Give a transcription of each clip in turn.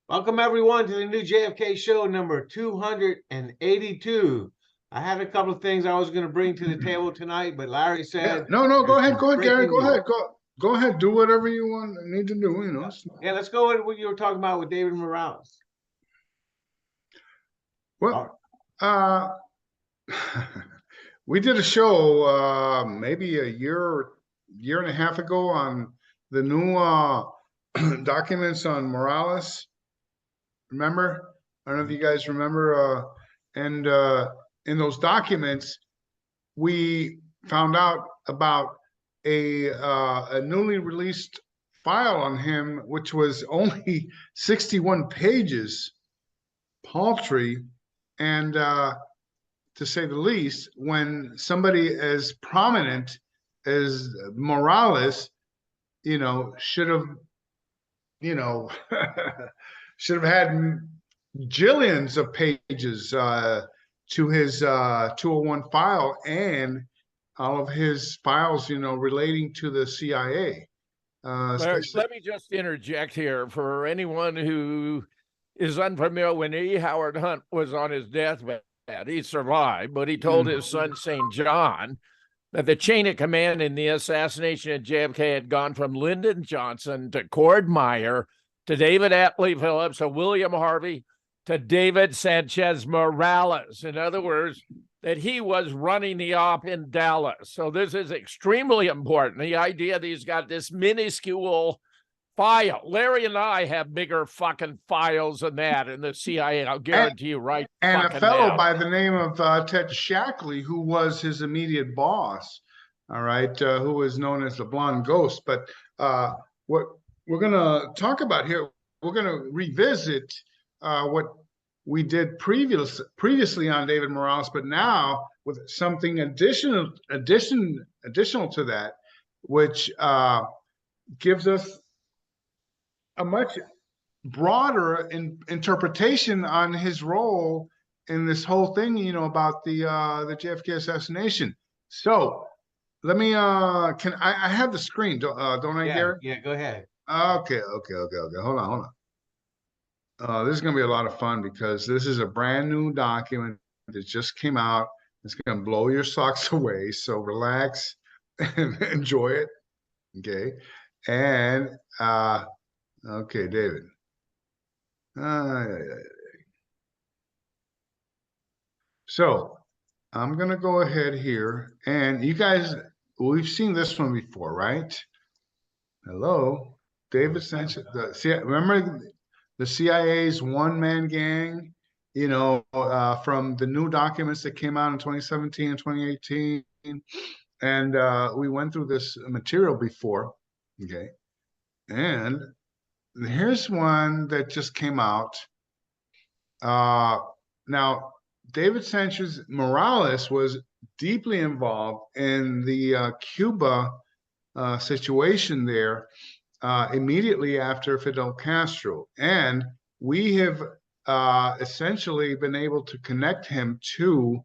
Welcome everyone to the new JFK show number 282. I had a couple of things I was going to bring to the table tonight, but Larry said, no, go ahead, Gary, go ahead, go ahead, do whatever you need to do. You know. Yeah, let's go with what you were talking about with David Morales. Well, we did a show maybe a year and a half ago on the new documents on Morales. Remember? I don't know if you guys remember. And in those documents, we found out about a newly released file on him, which was only 61 pages, paltry, and to say the least, when somebody as prominent as Morales, should have, should have had jillions of pages to his 201 file and all of his files, relating to the CIA. Larry, let me just interject here for anyone who is unfamiliar. When E. Howard Hunt was on his deathbed, he survived, but he told his son, St. John, that the chain of command in the assassination of JFK had gone from Lyndon Johnson to Cord Meyer to David Atlee Phillips to William Harvey to David Sanchez Morales. In other words, that he was running the op in Dallas. So this is extremely important. The idea that he's got this minuscule file. Larry and I have bigger fucking files than that in the CIA. I'll guarantee you right. And a fellow by the name of Ted Shackley, who was his immediate boss, all right, who was known as the Blonde Ghost. But what we're going to talk about here, we're going to revisit what we did previously on David Morales, but now with something additional to that, which gives us a much broader interpretation on his role in this whole thing, about the JFK assassination. So let me can I have the screen, don't I, Gary? Yeah, go ahead. Okay. Hold on. This is gonna be a lot of fun because this is a brand new document that just came out. It's gonna blow your socks away. So relax and enjoy it. Okay. And okay, David. So I'm going to go ahead here. And you guys, we've seen this one before, right? Hello, David Sanchez. Remember the CIA's one-man gang, from the new documents that came out in 2017 and 2018. And we went through this material before. Okay. And here's one that just came out. Now, David Sanchez Morales was deeply involved in the Cuba situation there immediately after Fidel Castro. And we have essentially been able to connect him to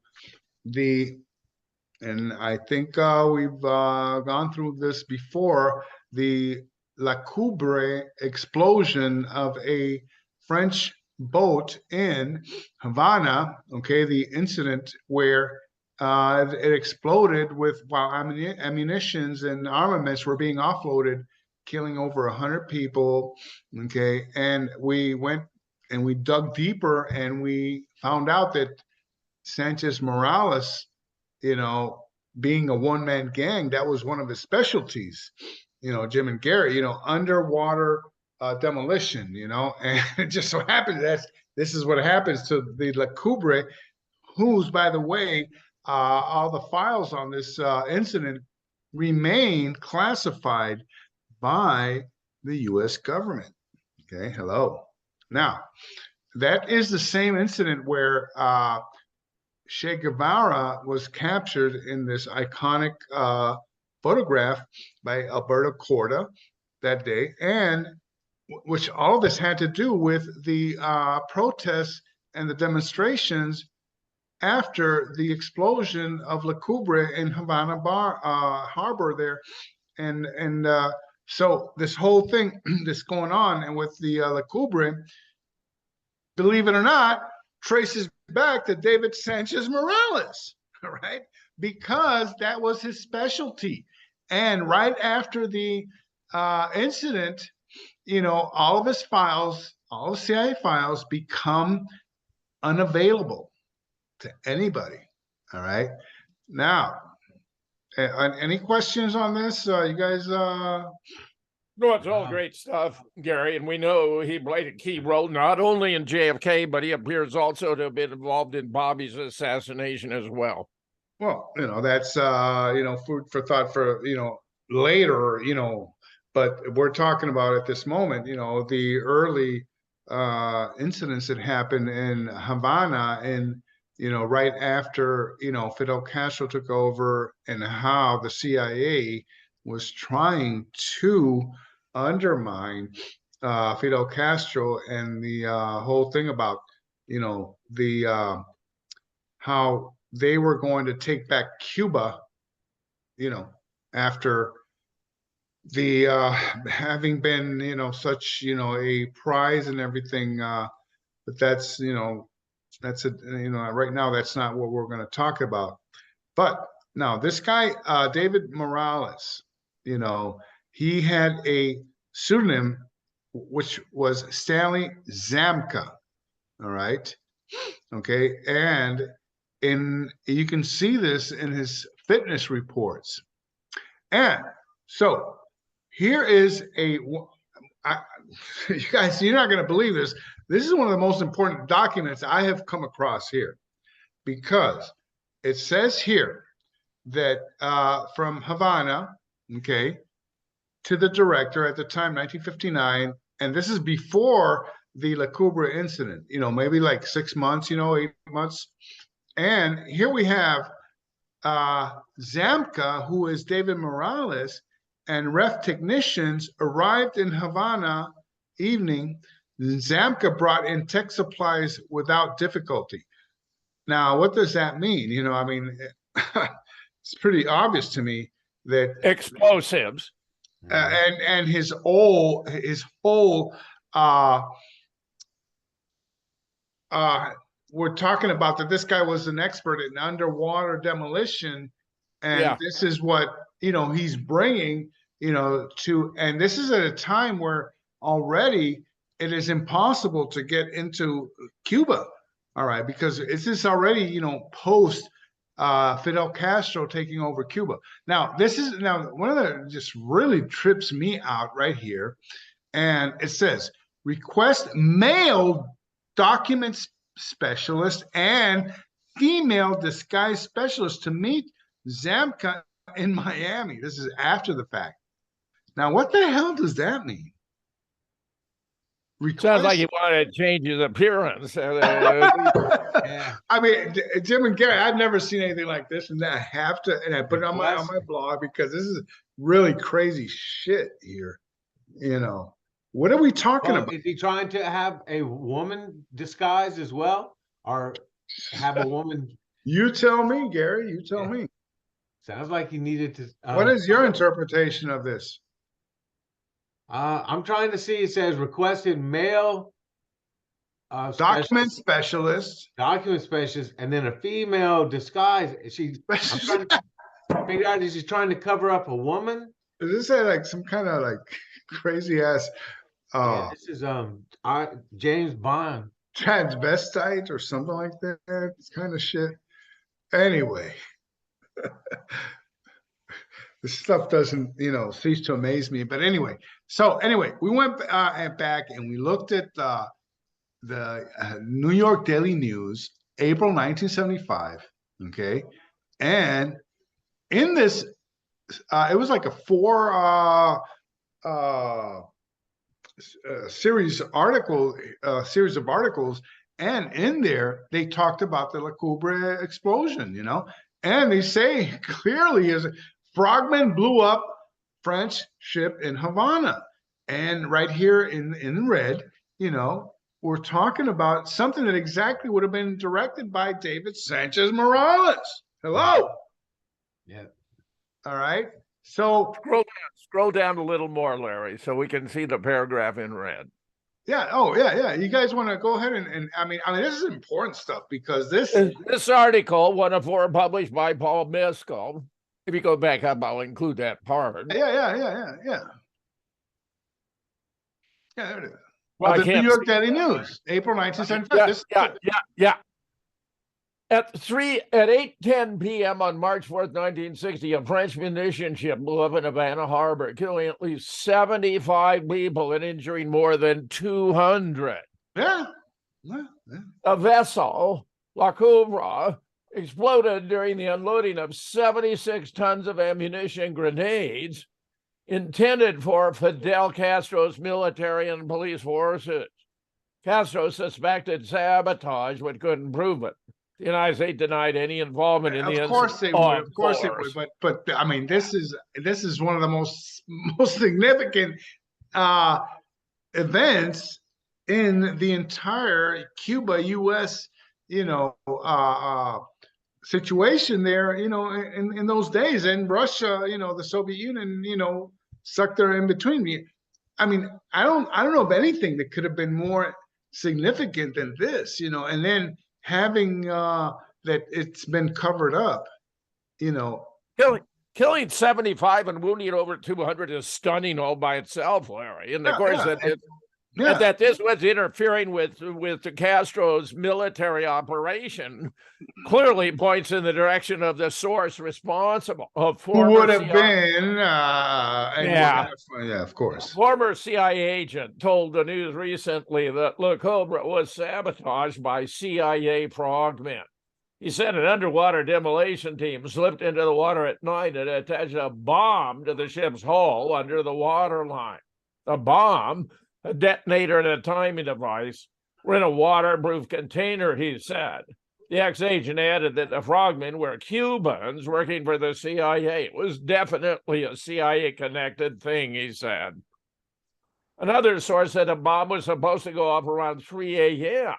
and I think we've gone through this before, the La Coubre explosion of a French boat in Havana, okay, the incident where it exploded while ammunitions and armaments were being offloaded, killing over 100 people, okay, and we went and we dug deeper and we found out that Sanchez Morales, being a one-man gang, that was one of his specialties. Jim and Gary, underwater demolition, and it just so happens this is what happens to the La Coubre, whose, by the way, all the files on this incident remain classified by the U.S. government. Okay, hello. Now, that is the same incident where Che Guevara was captured in this iconic photograph by Alberto Corda that day, and which all of this had to do with the protests and the demonstrations after the explosion of La Coubre in Havana harbor there, and So this whole thing that's going on and with the La Coubre, believe it or not, traces back to David Sanchez Morales, all right? Because that was his specialty. And right after the incident, all of his files, all the CIA files become unavailable to anybody, all right? Now, any questions on this? You guys? No, it's all great stuff, Gary, and we know he played a key role not only in JFK, but he appears also to have been involved in Bobby's assassination as well. Well, that's food for thought for later, but we're talking about at this moment, the early incidents that happened in Havana and right after Fidel Castro took over, and how the CIA was trying to undermine Fidel Castro, and the whole thing about the how they were going to take back Cuba, after the having been such a prize and everything, but that's that's right now that's not what we're going to talk about. But now this guy David Morales, he had a pseudonym which was Stanley Zamka, all right, okay, and you can see this in his fitness reports. And so here is you guys, you're not going to believe this. This is one of the most important documents I have come across here, because it says here that from Havana, okay, to the director at the time, 1959, and this is before the La Coubre incident, maybe like 6 months, 8 months. And here we have Zamka, who is David Morales, and ref technicians arrived in Havana evening. Zamka brought in tech supplies without difficulty. Now, what does that mean? I mean, it's pretty obvious to me that explosives, and his whole we're talking about that this guy was an expert in underwater demolition, and this is what he's bringing to, and this is at a time where already it is impossible to get into Cuba, all right, because this is already post Fidel Castro taking over Cuba. Now one of the just really trips me out right here, and it says request male documents specialist and female disguise specialist to meet Zamka in Miami. This is after the fact. Now, what the hell does that mean? Sounds like he wanted to change his appearance. Yeah. I mean, Jim and Gary, I've never seen anything like this, and I have to, and I put it on my blog because this is really crazy shit here. What are we talking about? Is he trying to have a woman disguise as well, or have a woman? You tell me, Gary. You tell me. Sounds like he needed to. What is your interpretation of this? I'm trying to see. It says requested male document specialist, and then a female disguise. I'm trying to figure out, is he trying to cover up a woman? Does this say like some kind of like crazy ass? This is James Bond transvestite or something like that. It's kind of shit. Anyway, this stuff doesn't cease to amaze me. But anyway, we went back and we looked at the New York Daily News, April 1975. Okay, and in this, it was like a four series of articles, and in there they talked about the La Coubre explosion, and they say clearly as frogmen blew up French ship in Havana, and right here in red, we're talking about something that exactly would have been directed by David Sanchez Morales. Hello. Yeah. All right. So Scroll down a little more, Larry, so we can see the paragraph in red. yeah, oh yeah. You guys want to go ahead and I mean this is important stuff because This article, one of four published by Paul Miskell. If you go back up, I'll include that part. Yeah, there it is. Well, The New York Daily News, April 1975. Yeah. At 8:10 p.m. on March 4th, 1960, a French munition ship blew up in Havana Harbor, killing at least 75 people and injuring more than 200. Yeah. A vessel, La Coubre, exploded during the unloading of 76 tons of ammunition and grenades intended for Fidel Castro's military and police forces. Castro suspected sabotage but couldn't prove it. The United States denied any involvement in the incident. Of course they would. Of course they would. But I mean, this is one of the most significant events in the entire Cuba U.S. Situation there. In those days, and Russia, the Soviet Union, sucked their in between. I mean, I don't know of anything that could have been more significant than this. And then having that it's been covered up. Killing 75 and wounding over 200 is stunning all by itself, Larry. And of course, that this was interfering with Castro's military operation clearly points in the direction of the source responsible. Who would have been? Of course. Former CIA agent told the news recently that Le Coubre was sabotaged by CIA frogmen. He said an underwater demolition team slipped into the water at night and attached a bomb to the ship's hull under the waterline. The bomb, a detonator and a timing device, were in a waterproof container, he said. The ex-agent added that the frogmen were Cubans working for the CIA. It was definitely a CIA-connected thing, he said. Another source said a bomb was supposed to go off around 3 a.m.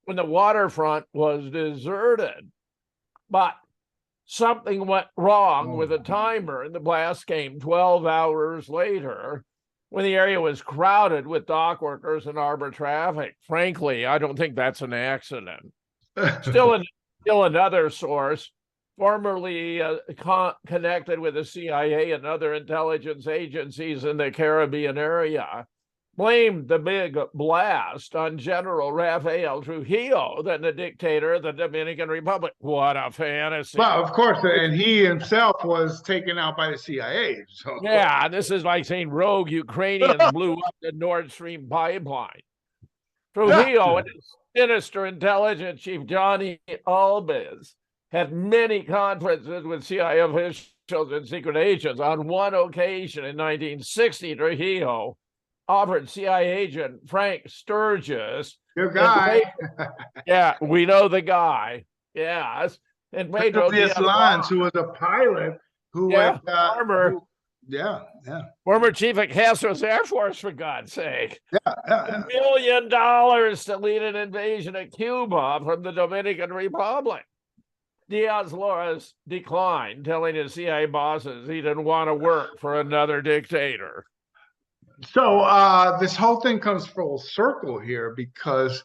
when the waterfront was deserted. But something went wrong with the timer, and the blast came 12 hours later, when the area was crowded with dock workers and harbor traffic. Frankly, I don't think that's an accident. Still another source, formerly connected with the CIA and other intelligence agencies in the Caribbean area, blamed the big blast on General Rafael Trujillo, then the dictator of the Dominican Republic. What a fantasy. Well, of course, and he himself was taken out by the CIA. So. Yeah, this is like saying rogue Ukrainians blew up the Nord Stream pipeline. Trujillo and his sinister intelligence chief, Johnny Albiz, had many conferences with CIA officials and secret agents. On one occasion in 1960, Trujillo offered CIA agent Frank Sturgis. Your guy. Yeah, we know the guy. Yes. And Pedro Diaz-Lanz, who was a pilot former chief of Castro's Air Force, for God's sake. $1 million to lead an invasion of Cuba from the Dominican Republic. Diaz-Lanz declined, telling his CIA bosses he didn't want to work for another dictator. So this whole thing comes full circle here because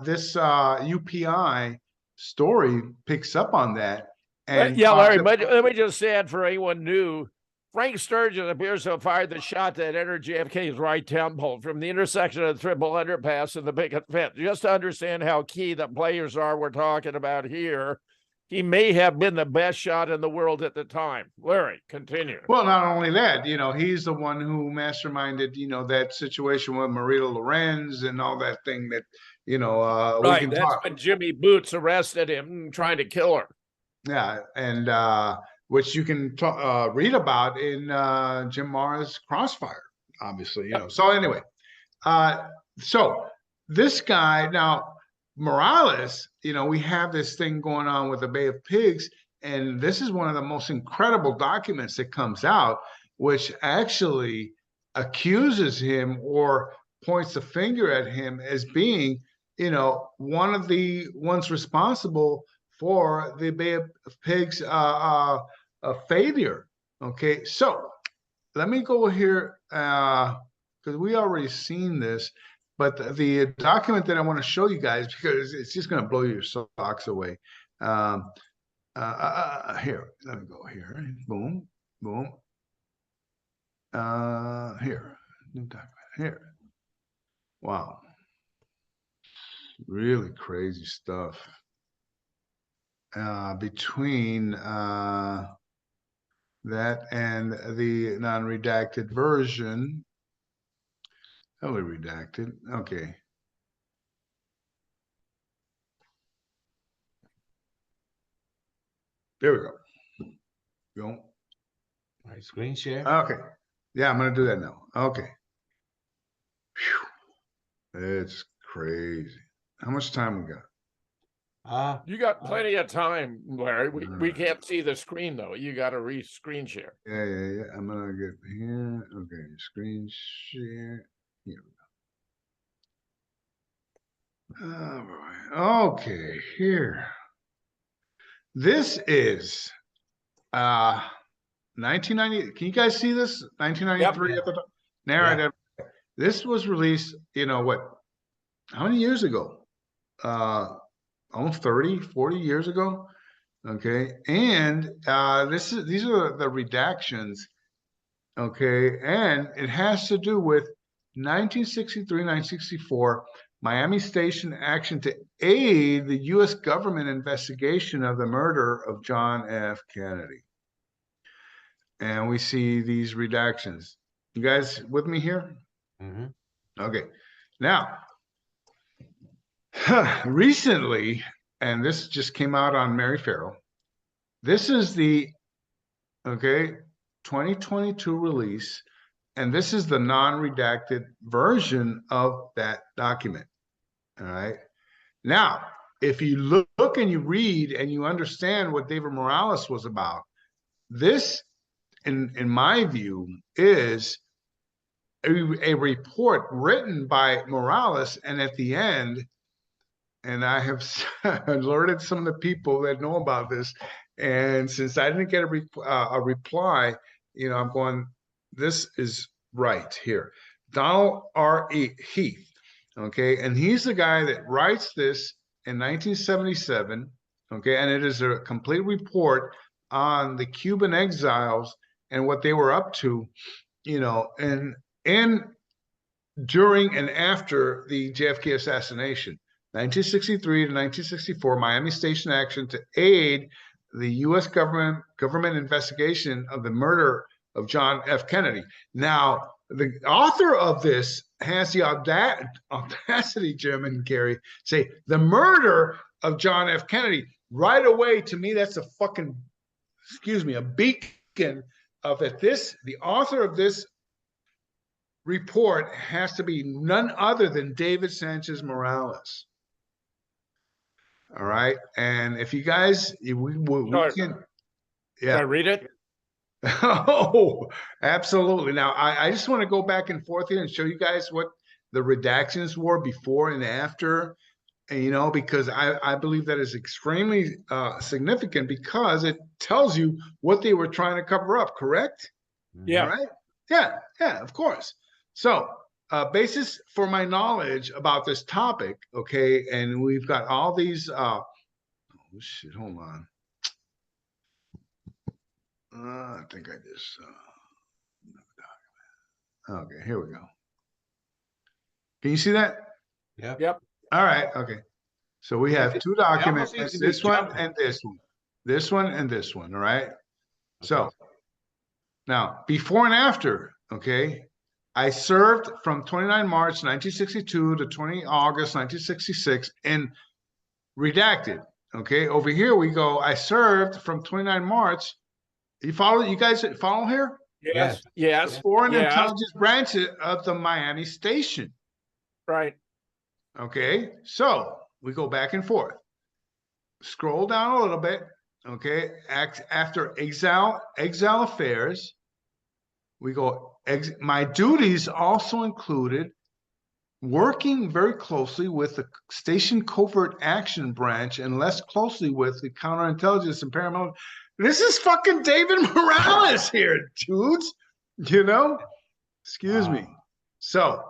this UPI story picks up on that. And Larry, but let me just add for anyone new, Frank Sturgis appears to have fired the shot that entered JFK's right temple from the intersection of the Triple Underpass and the picket fence. Just to understand how key the players are we're talking about here, he may have been the best shot in the world at the time. Larry, continue. Well, not only that, he's the one who masterminded, that situation with Marita Lorenz and all that thing that, right, that's when Jimmy Boots arrested him trying to kill her. Yeah, and which you can read about in Jim Marra's Crossfire, obviously, So anyway, so this guy now, Morales, we have this thing going on with the Bay of Pigs, and this is one of the most incredible documents that comes out, which actually accuses him or points the finger at him as being, one of the ones responsible for the Bay of Pigs failure Okay, so let me go here because we already seen this, but the document that I want to show you guys, because it's just going to blow your socks away. Here, let me go here. Boom, boom. Here, new document here. Wow, really crazy stuff. Between that and the non-redacted version. Totally redacted. Okay. There we go. Go. All right, screen share. Okay. Yeah, I'm gonna do that now. Okay. Whew. It's crazy. How much time we got? You got plenty of time, Larry. We can't see the screen though. You got to screen share. Yeah. I'm gonna get here. Okay, screen share. Here we go. All right. Okay, here. This is 1990. Can you guys see this? 1993 at the top. Narrative. Yeah. This was released, how many years ago? Almost 30, 40 years ago. Okay. And these are the redactions. Okay. And it has to do with 1963, 1964 Miami Station action to aid the U.S. government investigation of the murder of John F. Kennedy. And we see these redactions. You guys with me here? Mm-hmm. Okay. Now, recently, and this just came out on Mary Farrell, this is the 2022 release, and this is the non-redacted version of that document. All right. Now, if you look and you read and you understand what David Morales was about, this, in my view, is a report written by Morales, and at the end, and I have alerted some of the people that know about this, and since I didn't get a reply, I'm going, this is right here. Donald R. Heath, okay, and he's the guy that writes this in 1977, okay, and it is a complete report on the Cuban exiles and what they were up to, and during and after the JFK assassination. 1963 to 1964, Miami Station action to aid the U.S. government investigation of the murder of John F. Kennedy. Now, the author of this has the audacity, Jim and Gary, say the murder of John F. Kennedy. Right away, to me, that's a fucking, a beacon of that. The author of this report has to be none other than David Sanchez Morales. All right, and if you guys, we can, Can I read it? Oh, absolutely. Now, I just want to go back and forth here and show you guys what the redactions were before and after, and, because I believe that is extremely significant because it tells you what they were trying to cover up, correct? Yeah. All right. Yeah, of course. So, basis for my knowledge about this topic, okay, and we've got all these, oh shit, hold on. I think I just, okay, here we go. Can you see that? Yep. All right, okay. So we have two documents, this one and this one, this one and this one, all right? Okay. So, now, before and after, okay, I served from 29 March 1962 to 20 August 1966 in redacted. Okay, over here we go. I served from 29 March. You guys follow here? Yes. Foreign intelligence branch of the Miami Station. Right. Okay, so we go back and forth. Scroll down a little bit. Okay, after exile affairs, we go. My duties also included working very closely with the station covert action branch and less closely with the counterintelligence and paramilitary. This is fucking David Morales here, dudes. You know? Excuse me. So,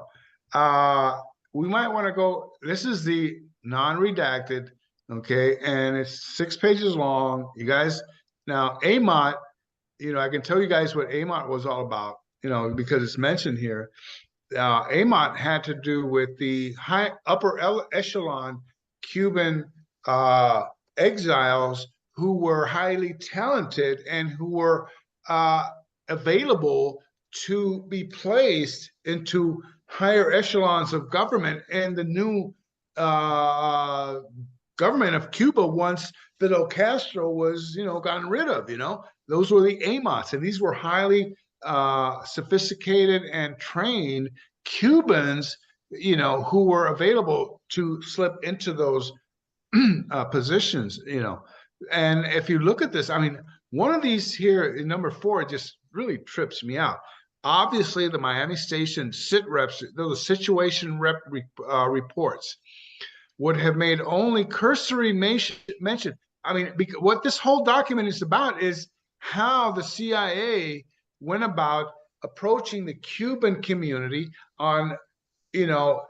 we might want to go. This is the non-redacted, okay, and it's 6 pages long. You guys, now AMOT, I can tell you guys what AMOT was all about, because it's mentioned here. AMOT had to do with the upper echelon Cuban exiles who were highly talented and who were available to be placed into higher echelons of government and the new government of Cuba once Fidel Castro was, gotten rid of. Those were the AMOTs, and these were highly sophisticated and trained Cubans, who were available to slip into those positions, And if you look at this, I mean, one of these here in number 4 just really trips me out. Obviously, the Miami Station sit reps, those situation rep reports would have made only cursory mention. I mean, what this whole document is about is how the CIA went about approaching the Cuban community on, if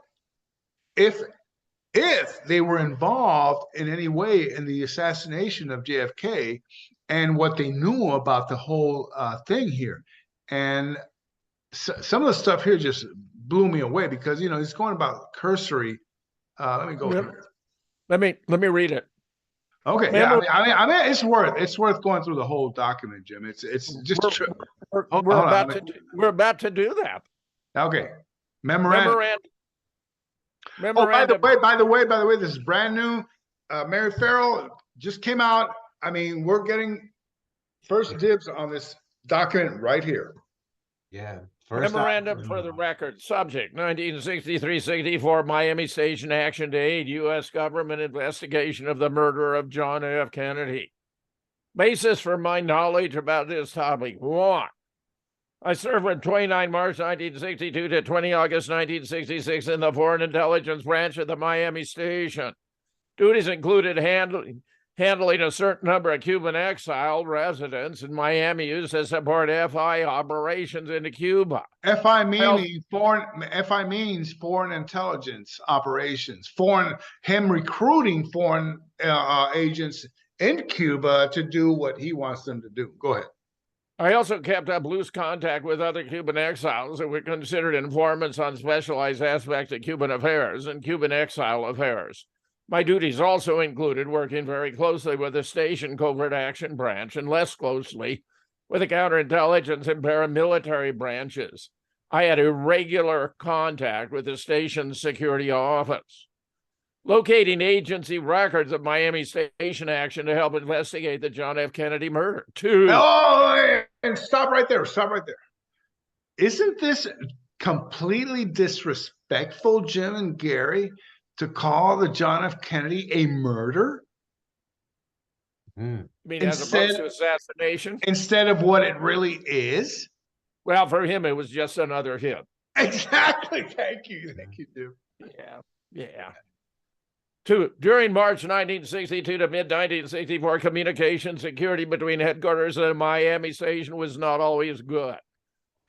they were involved in any way in the assassination of JFK and what they knew about the whole thing here. And some of the stuff here just blew me away because, he's going about cursory. Let me go here. Let me read it. Okay. Remember, yeah. I mean, it's worth going through the whole document, Jim. It's just we're about to do that. Okay. Memorandum. Oh, by the way, this is brand new. Mary Farrell just came out. I mean, we're getting first dibs on this document right here. Yeah. Memorandum for the record. Subject 1963-64 Miami Station action to aid U.S. government investigation of the murder of John F. Kennedy. Basis for my knowledge about this topic. 1. I served from 29 March 1962 to 20 August 1966 in the Foreign Intelligence Branch of the Miami Station. Duties included handling a certain number of Cuban exile residents in Miami used to support FI operations into Cuba. FI means foreign intelligence operations. Him recruiting foreign agents in Cuba to do what he wants them to do. Go ahead. I also kept up loose contact with other Cuban exiles who were considered informants on specialized aspects of Cuban affairs and Cuban exile affairs. My duties also included working very closely with the station covert action branch and less closely with the counterintelligence and paramilitary branches. I had irregular contact with the station's security office. Locating agency records of Miami Station action to help investigate the John F. Kennedy murder. 2. Oh, and stop right there. Isn't this completely disrespectful, Jim and Gary, to call the John F. Kennedy a murder? I mean, as opposed to assassination? Instead of what it really is? Well, for him, it was just another hit. Exactly. Thank you, Jim. Yeah. 2. During March 1962 to mid-1964, communication security between headquarters and the Miami Station was not always good.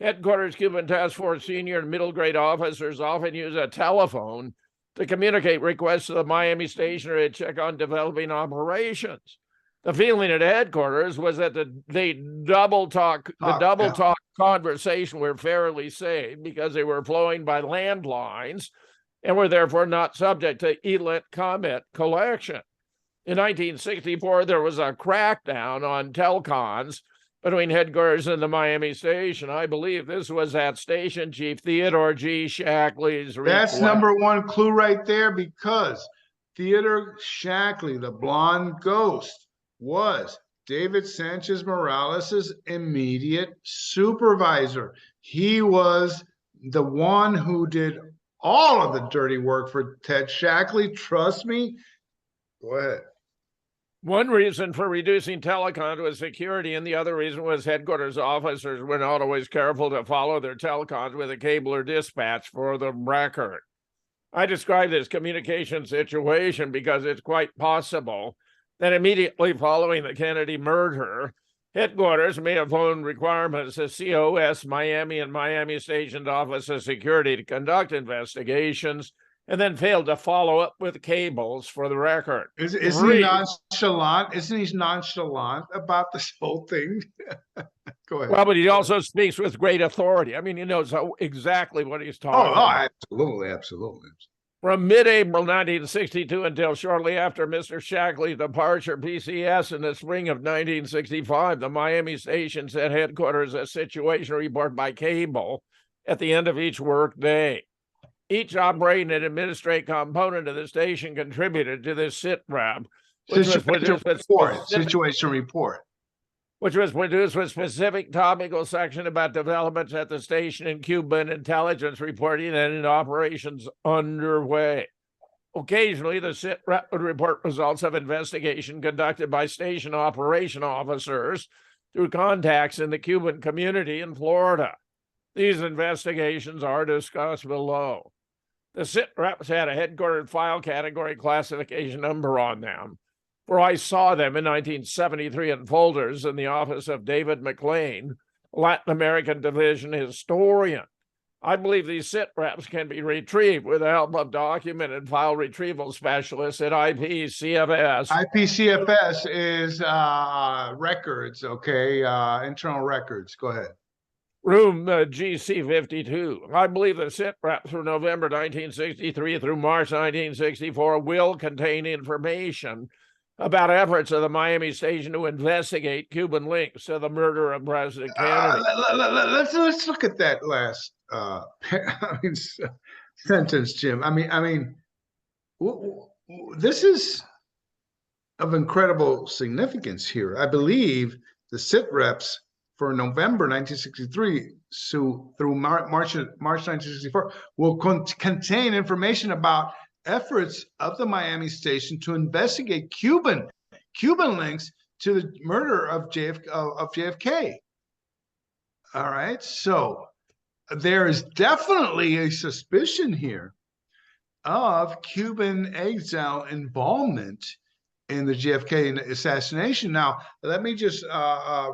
Headquarters Cuban Task Force senior and middle grade officers often use a telephone to communicate requests to the Miami Station or to check on developing operations. The feeling at headquarters was that the double talk conversation were fairly safe because they were flowing by landlines and were therefore not subject to ELIT comment collection. In 1964, there was a crackdown on telcons between headquarters and the Miami Station. I believe this was at Station Chief Theodore G. Shackley's request. That's number 1 clue right there, because Theodore Shackley, the blonde ghost, was David Sanchez Morales' immediate supervisor. He was the one who did all of the dirty work for Ted Shackley. Trust me. Go ahead. One reason for reducing telecom was security, and the other reason was headquarters officers were not always careful to follow their telecoms with a cable or dispatch for the record. I describe this communication situation because it's quite possible that immediately following the Kennedy murder, headquarters may have phoned requirements of COS Miami and Miami Station's Office of Security to conduct investigations and then failed to follow up with cables for the record. Isn't he nonchalant? Isn't he nonchalant about this whole thing? Go ahead. Well, but he also speaks with great authority. I mean, he knows exactly what he's talking about. Absolutely, absolutely. From mid-April 1962 until shortly after Mr. Shackley's departure, PCS, in the spring of 1965, the Miami station sent headquarters a situation report by cable at the end of each workday. Each operating and administrative component of the station contributed to this sit-rep, situation report, which was produced with specific topical section about developments at the station in Cuba and intelligence reporting and in operations underway. Occasionally, the sit-rep would report results of investigation conducted by station operation officers through contacts in the Cuban community in Florida. These investigations are discussed below. The sit-reps had a headquartered file category classification number on them, for I saw them in 1973 in folders in the office of David McLean, Latin American Division historian. I believe these sit-reps can be retrieved with the help of document and file retrieval specialists at IPCFS. IPCFS is records, okay, internal records. Go ahead. Room GC 52. I believe the sit-reps from November 1963 through March 1964 will contain information about efforts of the Miami station to investigate Cuban links to the murder of President Kennedy. Let's look at that last sentence, Jim. I mean, this is of incredible significance here. I believe the sit-reps for November 1963 through March 1964 will contain information about efforts of the Miami station to investigate Cuban links to the murder of JFK. All right, so there is definitely a suspicion here of Cuban exile involvement in the JFK assassination. Now, let me just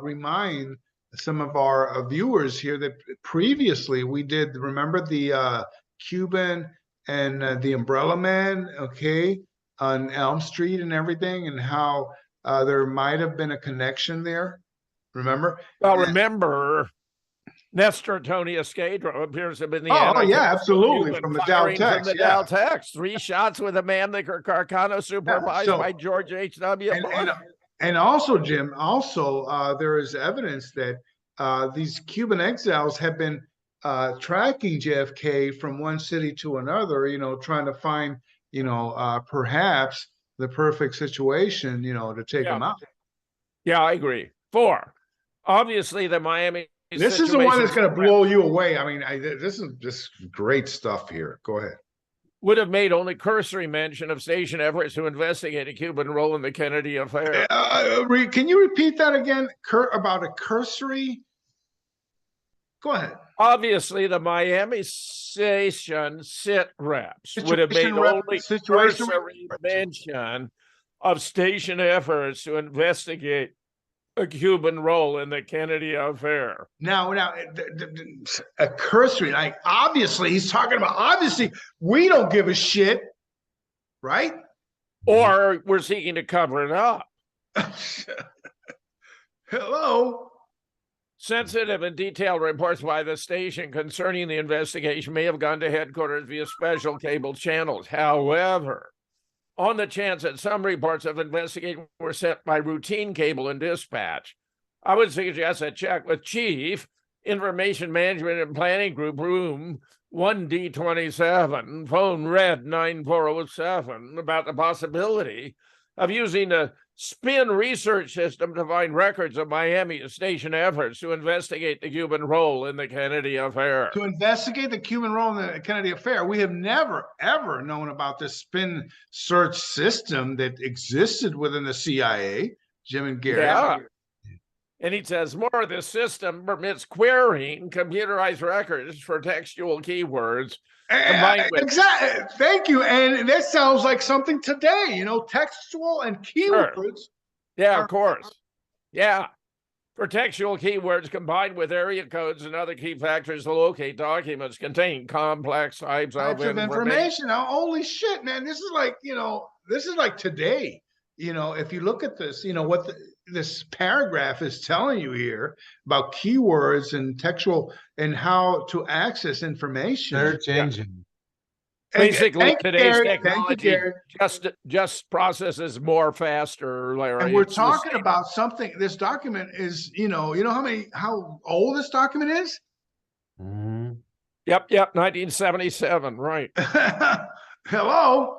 remind some of our viewers here that previously we did, remember the Cuban and the Umbrella Man, okay, on Elm Street and everything, and how there might have been a connection there. Remember? Well, remember, Nestor Tony Escadro appears to have been the absolutely, from the Dow Tex. From the Dow Tex. 3 shots with a man that Carcano supervised by George H.W. And also, Jim, there is evidence that these Cuban exiles have been tracking JFK from one city to another, trying to find, perhaps the perfect situation, to take him out. Yeah, I agree. 4, obviously the Miami. This is the one that's going to blow you away. I mean, this is just great stuff here. Go ahead. Would have made only cursory mention of station efforts to investigate a Cuban role in the Kennedy affair. Can you repeat that again? About a cursory? Go ahead. Obviously, the Miami station sit-reps would have made only cursory mention of station efforts to investigate a Cuban role in the Kennedy affair. Now, a cursory, like obviously, he's talking about obviously we don't give a shit, right? Or we're seeking to cover it up. Hello. Sensitive and detailed reports by the station concerning the investigation may have gone to headquarters via special cable channels. However, on the chance that some reports of investigation were sent by routine cable and dispatch, I would suggest a check with Chief Information Management and Planning Group, room 1D27, phone red 9407, about the possibility of using a spin research system to find records of Miami station efforts to investigate the Cuban role in the Kennedy affair. To investigate the Cuban role in the Kennedy affair, we have never, ever known about this spin search system that existed within the CIA, Jim and Gary. Yeah. And he says more, this system permits querying computerized records for textual keywords Combined with Exactly. Thank you. And that sounds like something today, you know, textual and keywords. Sure. Yeah, of course. Yeah. For textual keywords combined with area codes and other key factors to locate documents containing complex types of information. Now, holy shit, man. This is like, you know, this is like today. You know, if you look at this, you know, what this paragraph is telling you here about keywords and textual and how to access information. Search engine. Basically, today's technology just processes more faster, Larry. And we're talking about something. This document is, you know how old this document is? Mm-hmm. Yep, 1977, right. Hello.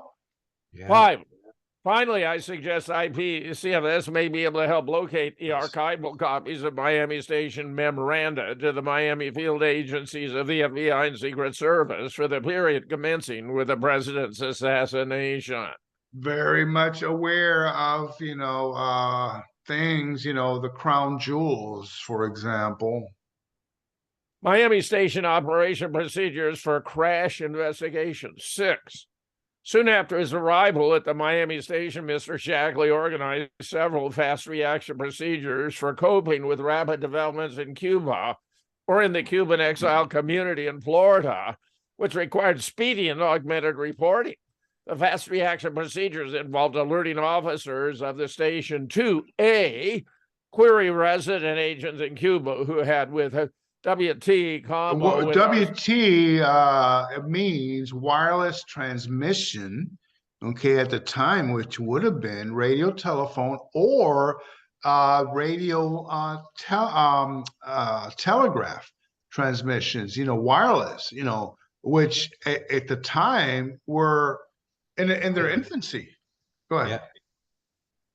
Yeah. Finally, I suggest IPCFS may be able to help locate the archival copies of Miami Station memoranda to the Miami field agencies of the FBI and Secret Service for the period commencing with the president's assassination. Very much aware of, you know, things, you know, the crown jewels, for example. Miami Station operation procedures for crash investigation. 6. Soon after his arrival at the Miami Station, Mr. Shackley organized several fast reaction procedures for coping with rapid developments in Cuba or in the Cuban exile community in Florida, which required speedy and augmented reporting. The fast reaction procedures involved alerting officers of the station to A, query resident agents in Cuba who had with WT combo. WT means wireless transmission, okay, at the time, which would have been radio telephone or radio telegraph transmissions, you know, wireless, you know, which at the time were in their infancy. Go ahead. Yeah.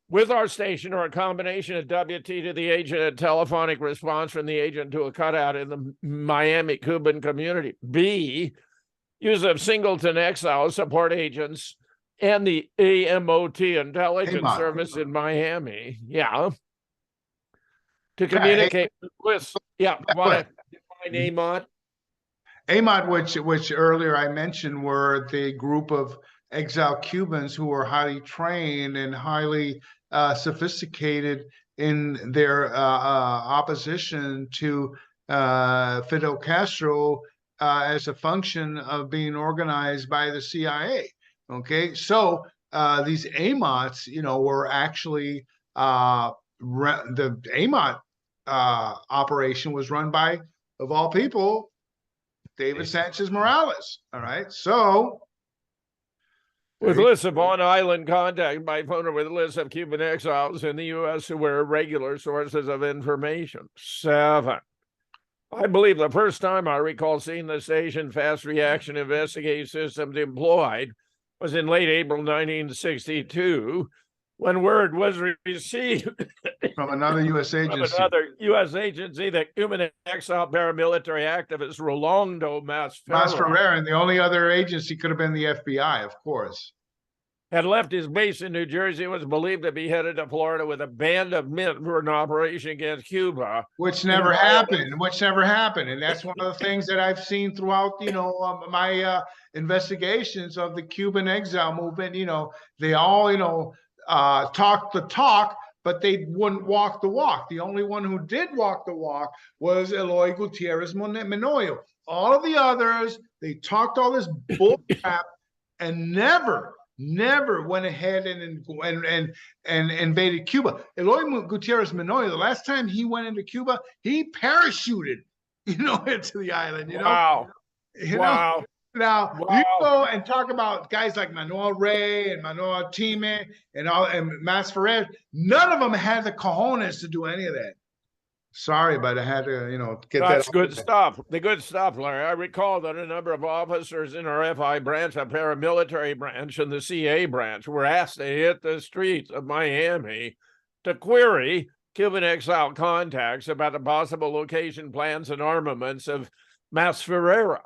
With our station, or a combination of WT to the agent and telephonic response from the agent to a cutout in the Miami Cuban community. B, use of singleton exile support agents and the AMOT intelligence service in Miami. Yeah. To communicate with, want to define AMOT? AMOT, which earlier I mentioned, were the group of exile Cubans who were highly trained and highly sophisticated in their opposition to Fidel Castro as a function of being organized by the CIA. Okay, so these AMOTs, you know, were actually the AMOT operation was run by, of all people, David Sanchez Morales. All right, so. With lists of on-island contact by phone with a list of Cuban exiles in the U.S. who were regular sources of information. 7. I believe the first time I recall seeing the station fast reaction investigative systems employed was in late April 1962, when word was received from another U.S. agency. That Cuban exile paramilitary activist Rolando Masferrer, and the only other agency could have been the FBI, of course, had left his base in New Jersey and was believed to be headed to Florida with a band of men for an operation against Cuba. Which never happened. And that's one of the things that I've seen throughout, you know, my investigations of the Cuban exile movement. You know, they all, you know, talk the talk, but they wouldn't walk the walk. The only one who did walk the walk was Eloy Gutierrez Menoyo. All of the others, they talked all this bull crap and never went ahead and invaded Cuba. Eloy Gutierrez Menoyo, the last time he went into Cuba, he parachuted, you know, into the island. You know, wow. Now, you go and talk about guys like Manuel Rey and Manuel Time and Masferrer. None of them had the cojones to do any of that. Sorry, but I had to, you know, get that. That's good stuff. The good stuff, Larry. I recall that a number of officers in our FI branch, a paramilitary branch, and the CA branch were asked to hit the streets of Miami to query Cuban exile contacts about the possible location, plans, and armaments of Masferrer.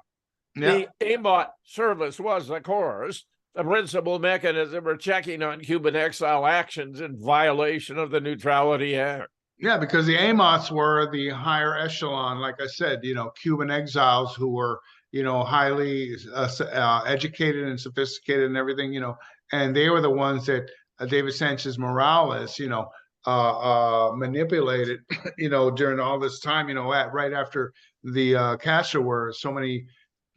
Yeah. The AMOT service was, of course, the principal mechanism for checking on Cuban exile actions in violation of the Neutrality Act. Yeah, because the AMOTs were the higher echelon, like I said, you know, Cuban exiles who were highly educated and sophisticated and everything, and they were the ones that David Sanchez Morales, manipulated, during all this time, right after the Castro, where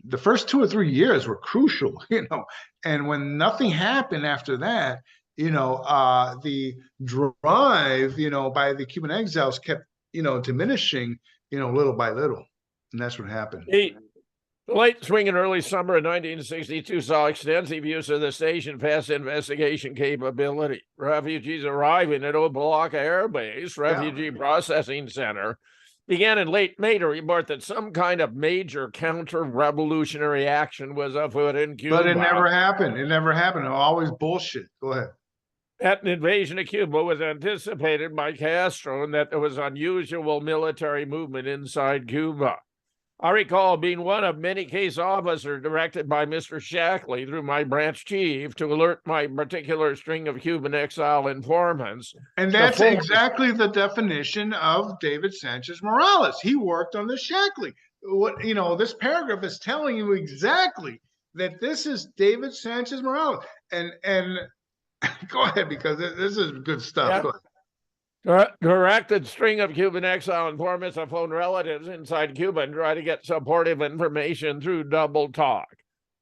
the first 2 or 3 years were crucial, and when nothing happened after that, the drive, by the Cuban exiles kept, diminishing, little by little. And that's what happened. The late spring and early summer of 1962 saw extensive use of the station fast investigation capability. Refugees arriving at Opa-locka Air Base Refugee Processing Center began in late May to report that some kind of major counter-revolutionary action was afoot in Cuba. But it never happened. It never happened. Always bullshit. Go ahead. That an invasion of Cuba was anticipated by Castro and that there was unusual military movement inside Cuba. I recall being one of many case officers directed by Mr. Shackley through my branch chief to alert my particular string of Cuban exile informants. And that's exactly the definition of David Sanchez Morales. He worked on the Shackley. This paragraph is telling you exactly that this is David Sanchez Morales. And go ahead, because this is good stuff. Yeah. Go ahead. Directed string of Cuban exile informants to phone relatives inside Cuba and try to get supportive information through double talk.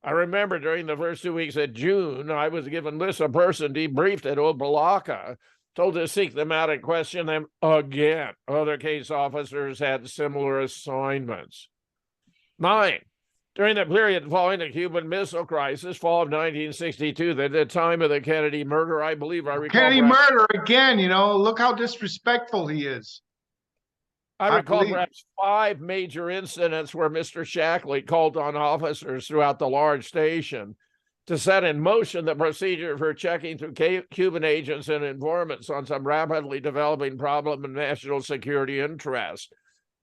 I remember during the first 2 weeks of June, I was given lists of person debriefed at Opa-locka, told to seek them out and question them again. Other case officers had similar assignments. 9. During the period following the Cuban Missile Crisis, fall of 1962, at the time of the Kennedy murder, I believe I recall. Kennedy murder again, look how disrespectful he is. I recall perhaps 5 major incidents where Mr. Shackley called on officers throughout the large station to set in motion the procedure for checking through Cuban agents and informants on some rapidly developing problem of national security interest.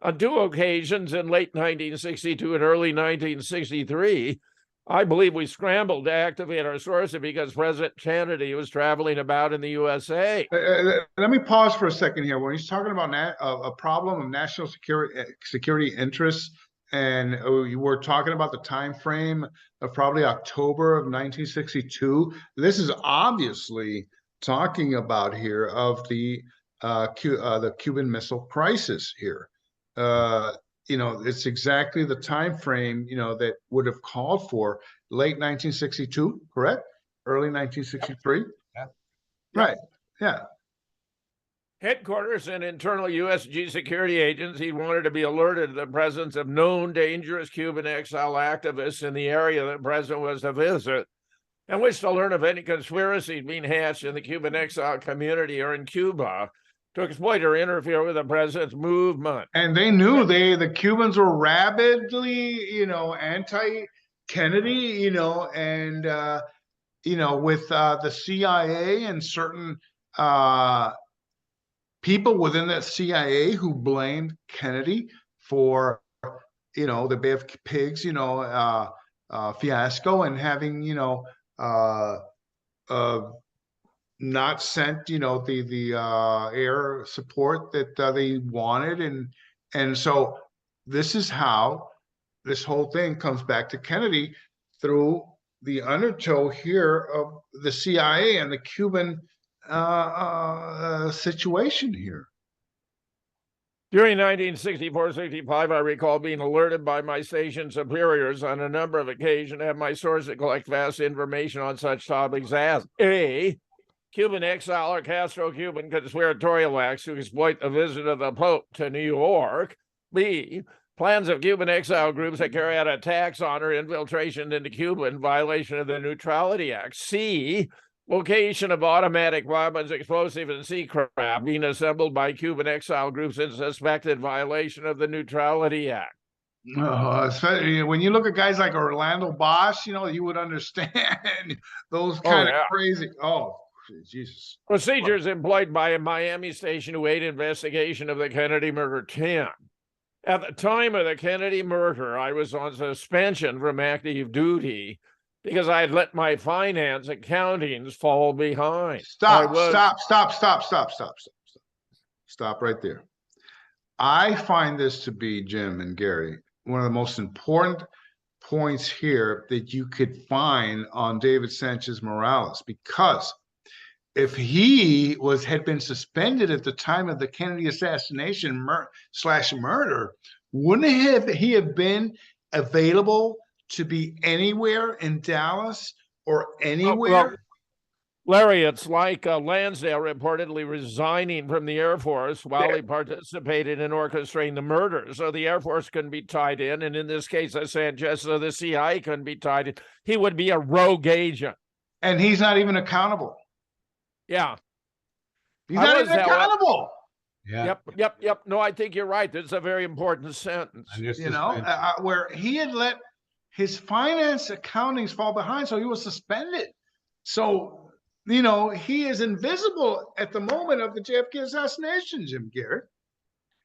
On 2 occasions in late 1962 and early 1963, I believe we scrambled to activate our sources because President Kennedy was traveling about in the USA. Let me pause for a second here. When he's talking about a problem of national security interests, and you were talking about the time frame of probably October of 1962, this is obviously talking about here of the Cuban Missile Crisis here. It's exactly the time frame, that would have called for late 1962, correct? Early 1963? Yeah. Right, yeah. Headquarters and internal USG security agencies wanted to be alerted to the presence of known dangerous Cuban exile activists in the area that the president was to visit, and wished to learn of any conspiracies being hatched in the Cuban exile community or in Cuba to exploit or interfere with the president's movement. And they knew the Cubans were rabidly, anti-Kennedy, and with the CIA and certain people within the CIA who blamed Kennedy for, the Bay of Pigs, fiasco, and having, not sent, the air support that they wanted, and so this is how this whole thing comes back to Kennedy through the undertow here of the CIA and the Cuban situation here. During 1964-65, I recall being alerted by my station superiors on a number of occasions to have my sources collect vast information on such topics as A, Cuban exile or Castro-Cuban conspiratorial acts to exploit the visit of the Pope to New York. B, plans of Cuban exile groups that carry out attacks on or infiltration into Cuba in violation of the Neutrality Act. C, location of automatic weapons, explosive, and sea craft being assembled by Cuban exile groups in suspected violation of the Neutrality Act. When you look at guys like Orlando Bosch, you would understand those kind of crazy. Oh, Jesus. Procedures employed by a Miami station to aid investigation of the Kennedy murder. 10. At the time of the Kennedy murder, I was on suspension from active duty because I had let my finance accountings fall behind. Stop right there. I find this to be, Jim and Gary, one of the most important points here that you could find on David Sanchez Morales, because if he had been suspended at the time of the Kennedy assassination slash murder, wouldn't he have been available to be anywhere in Dallas or anywhere? Well, Larry, it's like Lansdale reportedly resigning from the Air Force while he participated in orchestrating the murder. So the Air Force couldn't be tied in. And in this case, Sanchez, so the CIA couldn't be tied in. He would be a rogue agent. And he's not even accountable. Yeah. He's not even accountable. Yeah. Yep. No, I think you're right. That's a very important sentence. You know, where he had let his finance accountings fall behind, so he was suspended. So, you know, he is invisible at the moment of the JFK assassination, Jim Garrett.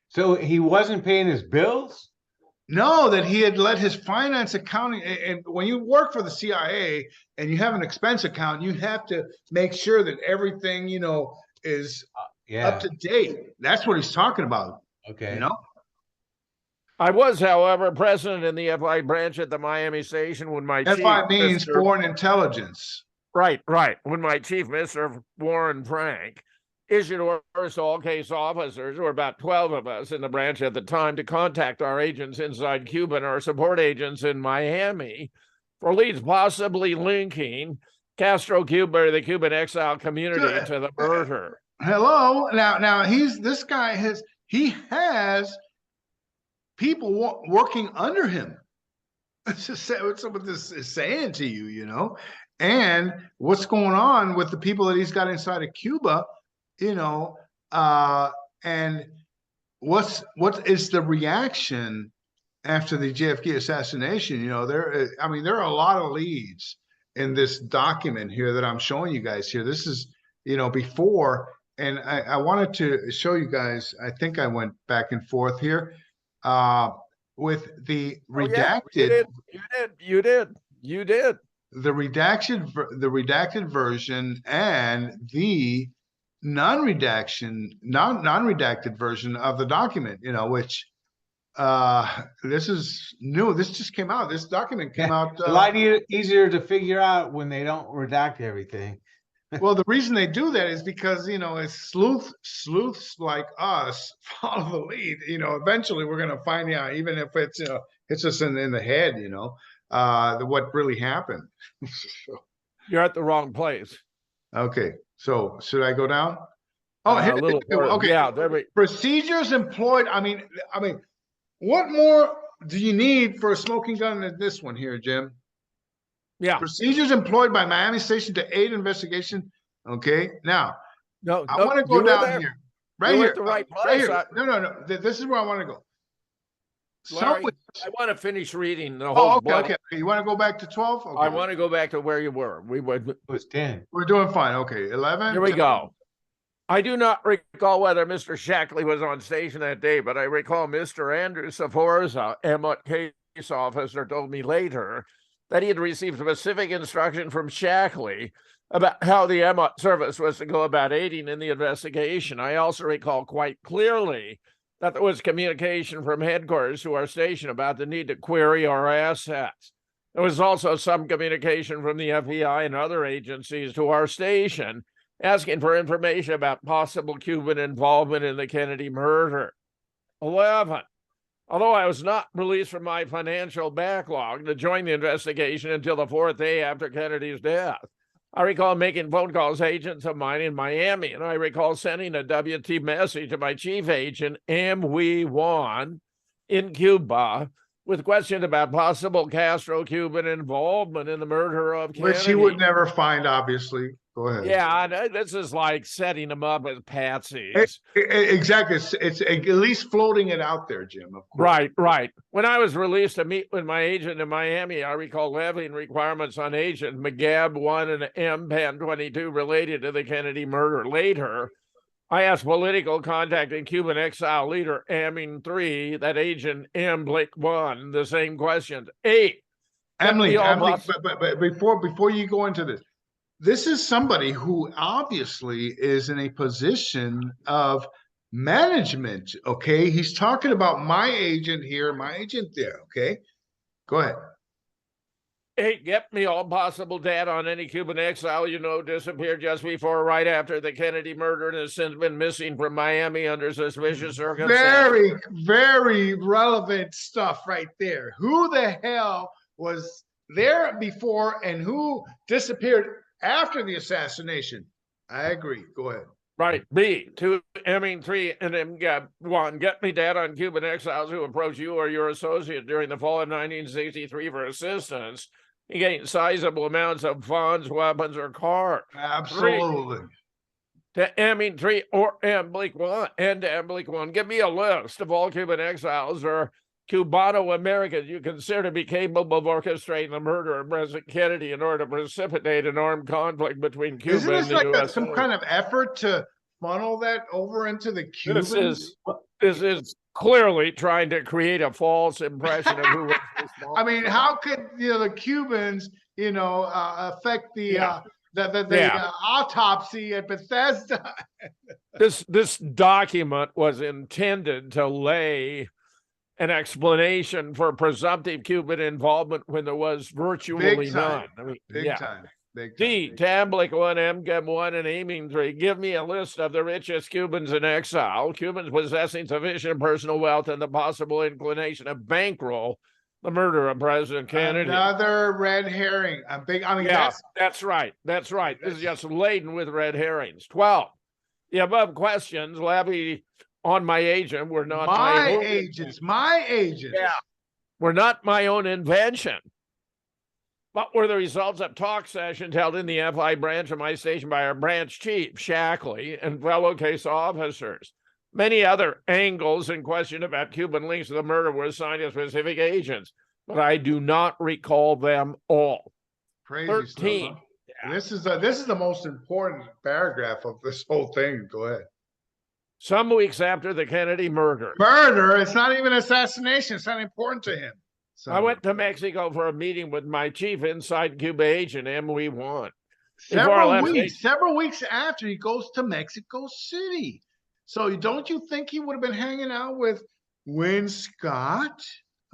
So he wasn't paying his bills? No, that he had let his finance accounting, and when you work for the CIA and you have an expense account, you have to make sure that everything, you know, is up to date. That's what he's talking about. Okay. You know? I was, however, president in the FI branch at the Miami station when my FI means foreign intelligence. Right. When my chief, Mr. Warren Frank, issued orders to all case officers, there were about 12 of us in the branch at the time, to contact our agents inside Cuba and our support agents in Miami for leads possibly linking Castro Cuba, the Cuban exile community, to the murder. Hello. Now this guy has people working under him. It's just what some of this is saying to you, you know, and what's going on with the people that he's got inside of Cuba, you know, and what is the reaction after the JFK assassination? You know, there are a lot of leads in this document here that I'm showing you guys here. This is, you know, before, and I wanted to show you guys, I think I went back and forth here with the redacted. You did. The redacted version and the non-redacted version of the document, you know, which this is new. This just came out. This document came out a lot easier to figure out when they don't redact everything. Well, the reason they do that is because, you know, as sleuths like us follow the lead, you know, eventually we're going to find out, even if it's, you know, hits us in the head, you know, what really happened. You're at the wrong place. Okay. So should I go down? Oh, okay. Yeah. Procedures employed. I mean, what more do you need for a smoking gun than this one here, Jim? Yeah. Procedures employed by Miami Station to aid investigation. Okay. Now, I want to go down here. Right here. At the right place. Right here. No. This is where I want to go. Larry, I want to finish reading the whole book. Okay. You want to go back to 12? Okay. I want to go back to where you were. It was 10. We're doing fine. Okay. 11. Here we go. I do not recall whether Mr. Shackley was on station that day, but I recall Mr. Andrew Saforza, Emmett case officer, told me later that he had received specific instruction from Shackley about how the Emmett service was to go about aiding in the investigation. I also recall quite clearly that there was communication from headquarters to our station about the need to query our assets. There was also some communication from the FBI and other agencies to our station asking for information about possible Cuban involvement in the Kennedy murder. 11. Although I was not released from my financial backlog to join the investigation until the 4th day after Kennedy's death, I recall making phone calls to agents of mine in Miami, and I recall sending a WT message to my chief agent, M.W. Juan, in Cuba, with questions about possible Castro-Cuban involvement in the murder of Kennedy. Which he would never find, obviously. Go ahead. Yeah, this is like setting them up as patsies. Exactly. It's at least floating it out there, Jim. Of course. Right. When I was released to meet with my agent in Miami, I recall levying requirements on agent McGab 1 and M Pan 22 related to the Kennedy murder. Later, I asked political contact and Cuban exile leader Amin 3, that agent M Blake 1, the same questions. 8. Emily, but before you go into this is somebody who obviously is in a position of management, okay? He's talking about my agent here, my agent there, okay? Go ahead. Hey, get me all possible data on any Cuban exile you know disappeared just before or right after the Kennedy murder and has since been missing from Miami under suspicious circumstances. Very, very relevant stuff right there. Who the hell was there before and who disappeared after the assassination? I agree. Go ahead. Right. B, 2, I mean 3, and then 1. Get me data on Cuban exiles who approached you or your associate during the fall of 1963 for assistance. You gain sizable amounts of funds, weapons, or cars. Absolutely. 3 or Amblik 1 and Amblik 1. Give me a list of all Cuban exiles or Cubano Americans you consider to be capable of orchestrating the murder of President Kennedy in order to precipitate an armed conflict between Cuba Isn't this and the like USA. some kind of effort to funnel that over into the Cubans? This is clearly trying to create a false impression of who was responsible. I mean, how could the Cubans affect the autopsy at Bethesda? This document was intended to lay an explanation for presumptive Cuban involvement when there was virtually none. I mean, Big time. D, Tamblik 1, MGM 1, and Aiming 3. Give me a list of the richest Cubans in exile, Cubans possessing sufficient personal wealth and the possible inclination to bankroll the murder of President Kennedy. Another red herring. That's right. This is just laden with red herrings. 12. The above questions levied on my agent were not my agents. Yeah, were not my own invention, but were the results of talk sessions held in the FI branch of my station by our branch chief, Shackley, and fellow case officers. Many other angles in question about Cuban links to the murder were assigned to specific agents, but I do not recall them all. Crazy 13. Stuff, huh? This is the most important paragraph of this whole thing. Go ahead. Some weeks after the Kennedy murder. It's not even assassination. It's not important to him. So I went to Mexico for a meeting with my chief inside Cuba agent, MW1. Several weeks after he goes to Mexico City. So don't you think he would have been hanging out with Win Scott?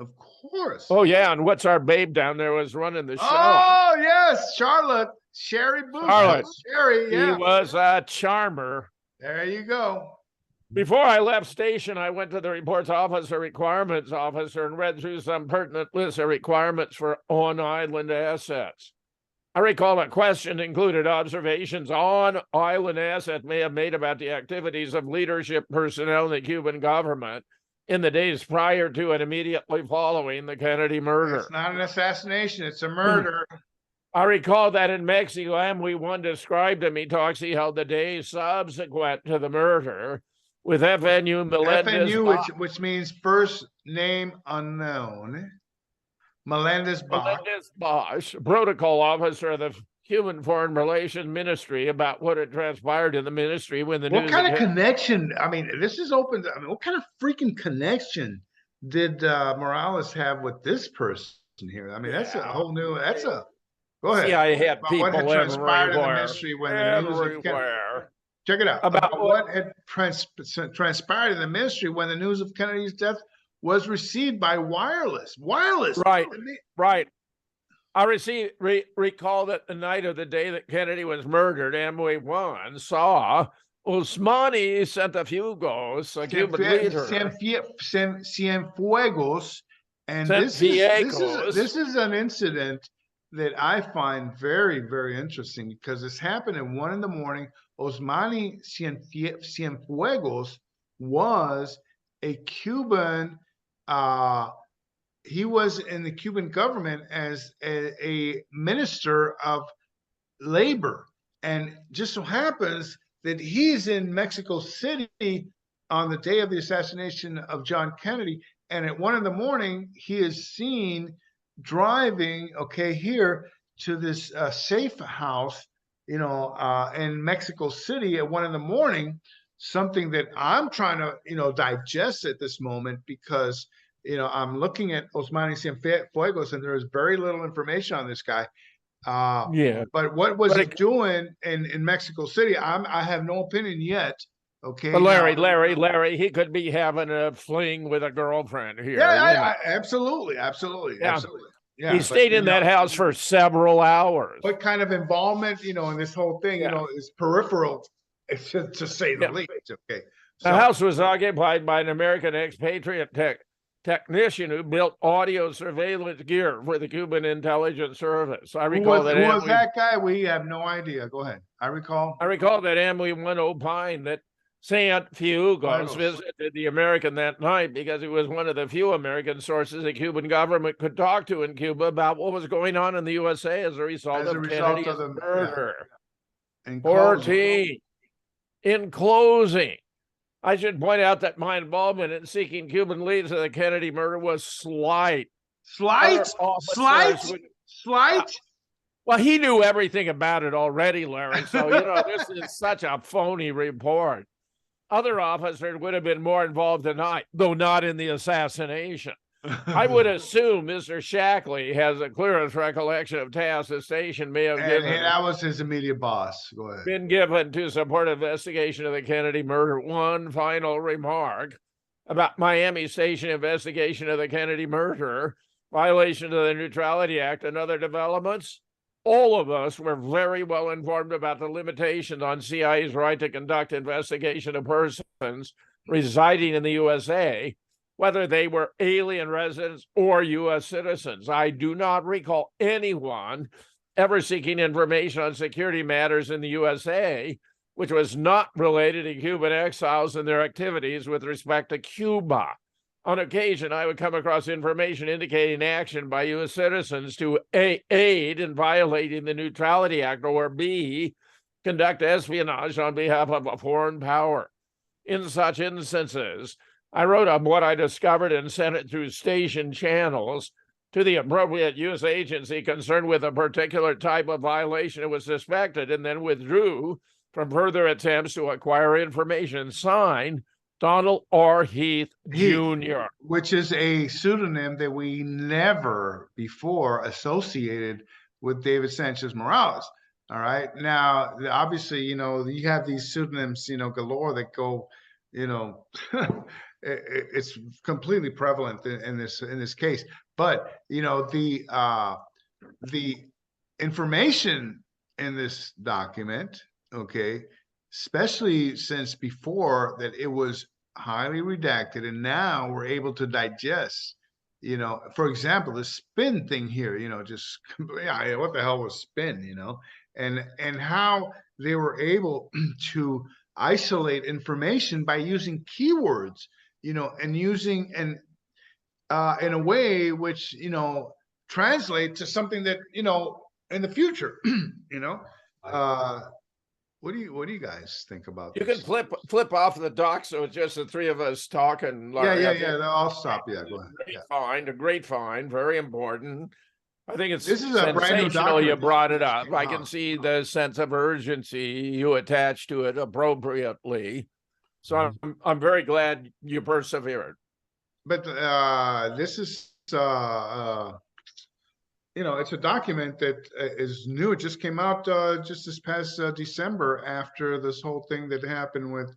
Of course. Oh, yeah. And what's our babe down there was running the show? Oh, yes. Charlotte. Sherry Booth. Charlotte. Sherry, yeah. He was a charmer. There you go. Before I left station, I went to the reports officer, requirements officer, and read through some pertinent lists of requirements for on-island assets. I recall a question included observations on-island assets may have made about the activities of leadership personnel in the Cuban government in the days prior to and immediately following the Kennedy murder. It's not an assassination, it's a murder. I recall that in Mexico, MW1 described to me talks he held the days subsequent to the murder with FNU Melendez. FNU, which means first name unknown. Melendez Bosch, protocol officer of the Cuban Foreign Relations Ministry, about what had transpired in the ministry when the news. What kind of connection? I mean, this is open. What kind of freaking connection did Morales have with this person here? I mean, that's a whole new. Go ahead. Yeah, I had people what had transpired in the ministry when the news of check it out. About what had transpired in the ministry when the news of Kennedy's death was received by wireless. Right. I recall that the night of the day that Kennedy was murdered, MW1 saw Usmani Cienfuegos, a Cuban leader. Cienfuegos. And this is an incident that I find very, very interesting because this happened at 1 a.m. Usmani Cienfuegos was a Cuban. He was in the Cuban government as a minister of labor, and just so happens that he's in Mexico City on the day of the assassination of John Kennedy. And at 1 a.m, he is seen driving, here to this safe house, in Mexico City at 1 a.m. Something that I'm trying to, digest at this moment because, I'm looking at Usmani Cienfuegos and there is very little information on this guy. But what was he doing in Mexico City? I have no opinion yet. Okay. But Larry, he could be having a fling with a girlfriend here. Yeah, absolutely. Yeah, He but, stayed in that house for several hours. what kind of involvement, in this whole thing, Yeah. is peripheral, to say the Yeah. least. Okay. The house was occupied by an American expatriate technician who built audio surveillance gear for the Cuban intelligence service. I recall who was that guy? We have no idea. Go ahead. I recall that Emily one opined that Cienfuegos visited the American that night because he was one of the few American sources the Cuban government could talk to in Cuba about what was going on in the USA as a result of Kennedy's murder. Yeah. 14. In closing, I should point out that my involvement in seeking Cuban leads of the Kennedy murder was slight. Slight? Well, he knew everything about it already, Larry. So, this is such a phony report. Other officers would have been more involved than I, though not in the assassination. I would assume Mr. Shackley has a clearest recollection of tasks the station may have given. And that was his immediate boss. Go ahead. Been given to support investigation of the Kennedy murder. One final remark about Miami Station investigation of the Kennedy murder, violation of the Neutrality Act, and other developments. All of us were very well informed about the limitations on CIA's right to conduct investigation of persons residing in the USA, whether they were alien residents or U.S. citizens. I do not recall anyone ever seeking information on security matters in the USA, which was not related to Cuban exiles and their activities with respect to Cuba. On occasion, I would come across information indicating action by U.S. citizens to aid in violating the Neutrality Act, or B, conduct espionage on behalf of a foreign power. In such instances, I wrote up what I discovered and sent it through station channels to the appropriate U.S. agency concerned with a particular type of violation that was suspected, and then withdrew from further attempts to acquire information. Signed, Donald R. Heath Jr. Which is a pseudonym that we never before associated with David Sanchez Morales. All right. Now, obviously, you have these pseudonyms, galore that go, it's completely prevalent in this case. But, the information in this document, okay, especially since before that it was highly redacted, and now we're able to digest, for example, the spin thing here, just what the hell was spin, and how they were able to isolate information by using keywords, and using in a way which translate to something that in the future, What do you guys think about this? You can flip off the dock, so it's just the three of us talking. Yeah. I'll stop. Yeah, go ahead. A great find, very important. I think it's this is a brand new document. You brought it up. I can see the sense of urgency you attach to it appropriately. So I'm very glad you persevered. But this is it's a document that is new. It just came out just this past December, after this whole thing that happened with,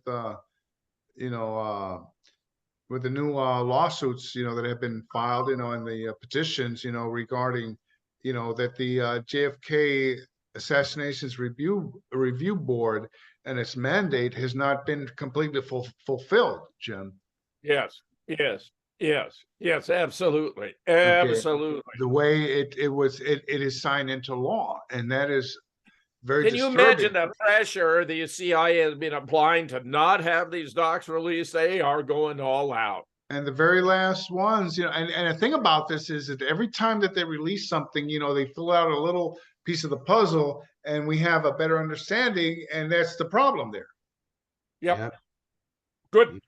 with the new lawsuits, that have been filed, and the petitions, regarding, that the JFK Assassinations Review Board and its mandate has not been completely fulfilled, Jim. Yes, absolutely. Absolutely. The way it is signed into law, and that is very Can you imagine the pressure the CIA has been applying to not have these docs released? They are going all out. And the very last ones, and the thing about this is that every time that they release something, they fill out a little piece of the puzzle, and we have a better understanding, and that's the problem there. Yep.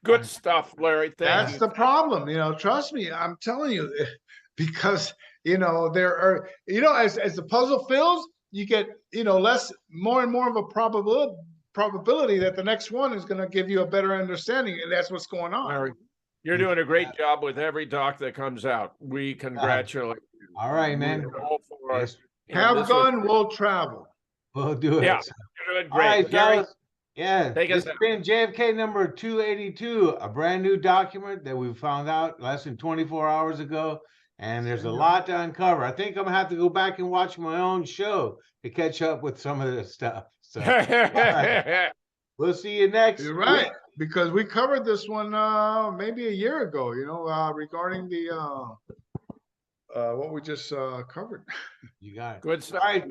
Good stuff, Larry. That's the problem. Trust me, I'm telling you, because there are, as the puzzle fills, you get more and more of a probability that the next one is going to give you a better understanding, and that's what's going on. Larry, you're doing a great job with every doc that comes out. We congratulate you. All right, man. Have fun, we'll travel. We'll do it. Yeah, you're doing great. All right, Gary, guys. Yeah, it's been JFK number 282, a brand new document that we found out less than 24 hours ago. And there's a lot to uncover. I think I'm gonna have to go back and watch my own show to catch up with some of this stuff. So right. We'll see you next. You're right, because we covered this one maybe a year ago, regarding the what we just covered. You got it. Good stuff. All right.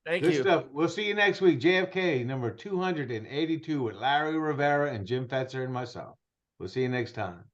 Thank Good you. stuff. We'll see you next week. JFK number 282 with Larry Rivera and Jim Fetzer and myself. We'll see you next time.